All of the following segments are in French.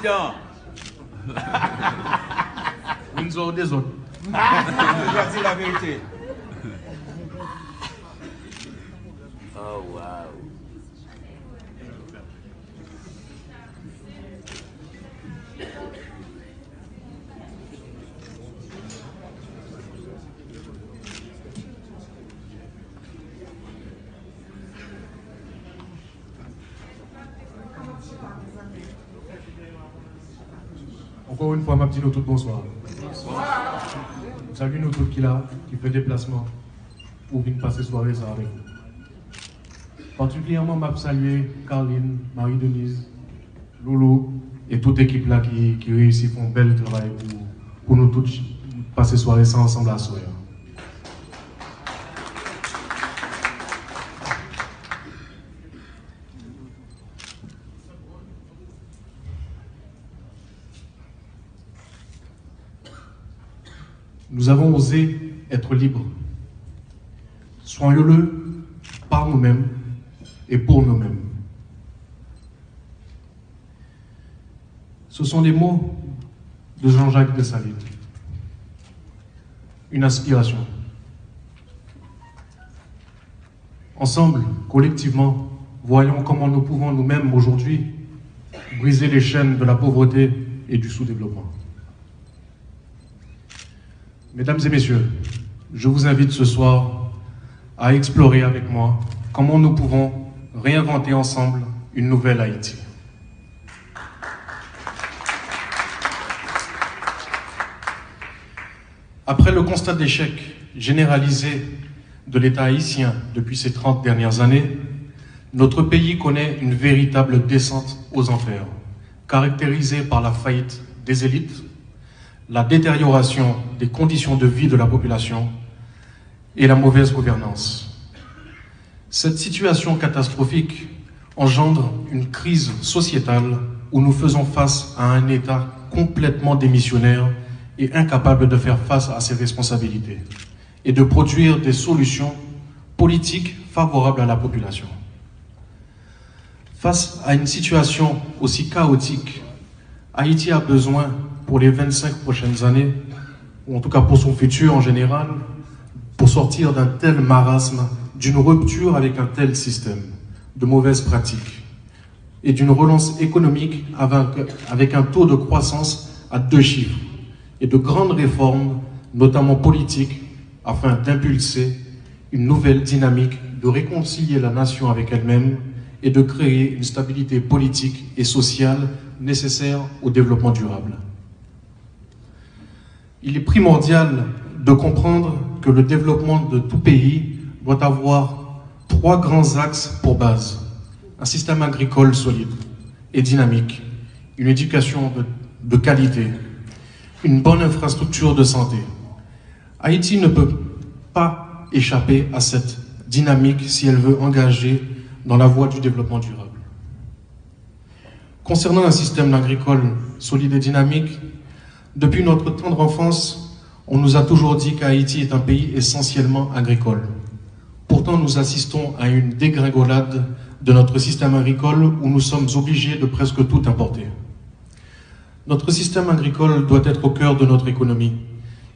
président. Windsor des autres. Je vais dire la vérité. Oh, wow. Encore une fois, ma petite nous tous bonsoir. Salut nous tous qui là, qui fait déplacement pour venir passer soirée ça avec vous. Particulièrement, je saluer Caroline, Marie-Denise, Loulou et toute l'équipe là qui réussit, font un bel travail pour nous tous passer soirée ça ensemble à soir. Nous avons osé être libres. Soyons-le par nous-mêmes et pour nous-mêmes. Ce sont les mots de Jean-Jacques Dessalines. Une aspiration. Ensemble, collectivement, voyons comment nous pouvons nous-mêmes aujourd'hui briser les chaînes de la pauvreté et du sous-développement. Mesdames et messieurs, je vous invite ce soir à explorer avec moi comment nous pouvons réinventer ensemble une nouvelle Haïti. Après le constat d'échec généralisé de l'État haïtien depuis ces 30 dernières années, notre pays connaît une véritable descente aux enfers, caractérisée par la faillite des élites, la détérioration des conditions de vie de la population et la mauvaise gouvernance. Cette situation catastrophique engendre une crise sociétale où nous faisons face à un État complètement démissionnaire et incapable de faire face à ses responsabilités et de produire des solutions politiques favorables à la population. Face à une situation aussi chaotique, Haïti a besoin pour les 25 prochaines années, ou en tout cas pour son futur en général, pour sortir d'un tel marasme, d'une rupture avec un tel système, de mauvaises pratiques, et d'une relance économique avec un taux de croissance à 2 chiffres, et de grandes réformes, notamment politiques, afin d'impulser une nouvelle dynamique, de réconcilier la nation avec elle-même et de créer une stabilité politique et sociale nécessaire au développement durable. Il est primordial de comprendre que le développement de tout pays doit avoir 3 grands axes pour base. Un système agricole solide et dynamique, une éducation de qualité, une bonne infrastructure de santé. Haïti ne peut pas échapper à cette dynamique si elle veut engager dans la voie du développement durable. Concernant un système agricole solide et dynamique, depuis notre tendre enfance, on nous a toujours dit qu'Haïti est un pays essentiellement agricole. Pourtant, nous assistons à une dégringolade de notre système agricole où nous sommes obligés de presque tout importer. Notre système agricole doit être au cœur de notre économie.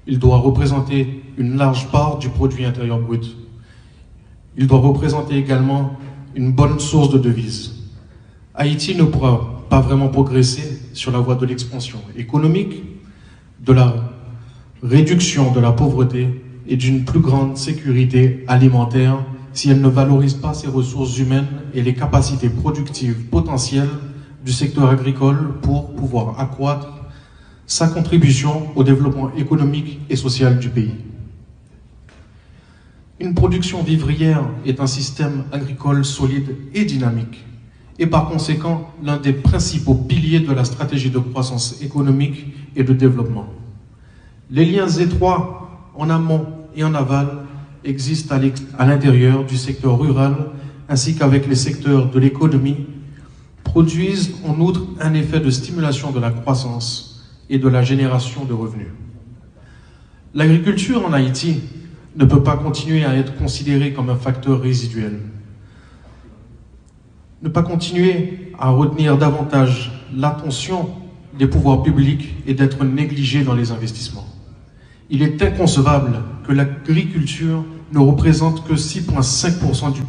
Il doit représenter une large part du produit intérieur brut. Il doit représenter également une bonne source de devises. Haïti ne pourra pas vraiment progresser sur la voie de l'expansion économique, de la réduction de la pauvreté et d'une plus grande sécurité alimentaire si elle ne valorise pas ses ressources humaines et les capacités productives potentielles du secteur agricole pour pouvoir accroître sa contribution au développement économique et social du pays. Une production vivrière est un système agricole solide et dynamique, et par conséquent l'un des principaux piliers de la stratégie de croissance économique et de développement. Les liens étroits en amont et en aval existent à l'intérieur du secteur rural ainsi qu'avec les secteurs de l'économie, produisent en outre un effet de stimulation de la croissance et de la génération de revenus. L'agriculture en Haïti ne peut pas continuer à être considérée comme un facteur résiduel. Ne pas continuer à retenir davantage l'attention des pouvoirs publics et d'être négligée dans les investissements. Il est inconcevable que l'agriculture ne représente que 6,5% du